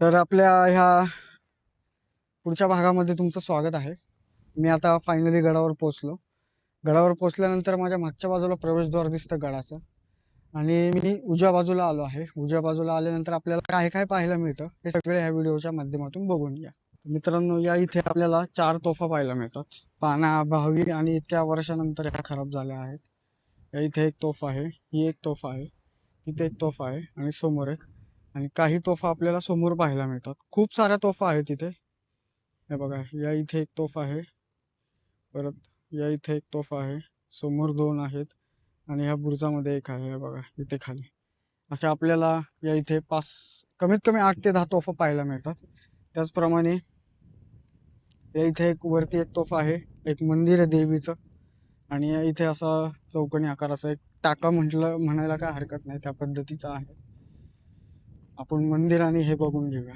तर आपल्या ह्या पुढच्या भागामध्ये तुमचं स्वागत आहे. मी आता फायनली गडावर पोहोचलो. गडावर पोहोचल्यानंतर माझ्या मागच्या बाजूला प्रवेशद्वार दिसतं गडाचं आणि मी उजव्या बाजूला आलो आहे. उजव्या बाजूला आल्यानंतर आपल्याला काय काय पाहायला मिळतं हे सगळे ह्या व्हिडिओच्या माध्यमातून बघून घ्या. मित्रांनो, या इथे आपल्याला 4 तोफा पाहायला मिळतात. पानाभावी आणि इतक्या वर्षानंतर ह्या खराब झाल्या आहेत. या इथे एक तोफा आहे, ही एक तोफा आहे, तिथे एक तोफा आहे आणि समोर एक, आणि काही तोफा आपल्याला समोर पाहायला मिळतात. खूप साऱ्या तोफा आहेत तिथे. हे बघा, या इथे एक तोफा आहे, परत या इथे एक तोफा आहे, समोर 2 आहेत आणि ह्या बुरुजामध्ये एक आहे. हे बघा इथे खाली. असे आपल्याला या इथे कमीत कमी 8 ते 10 तोफा पाहायला मिळतात. त्याचप्रमाणे या इथे एक वरती एक तोफा आहे, एक मंदिर आहे देवीचं, आणि या इथे असा चौकोनी आकाराचा एक टाका म्हणायला काय हरकत नाही, त्या पद्धतीचा आहे. आपण मंदिर आणि हे बघून घेऊया.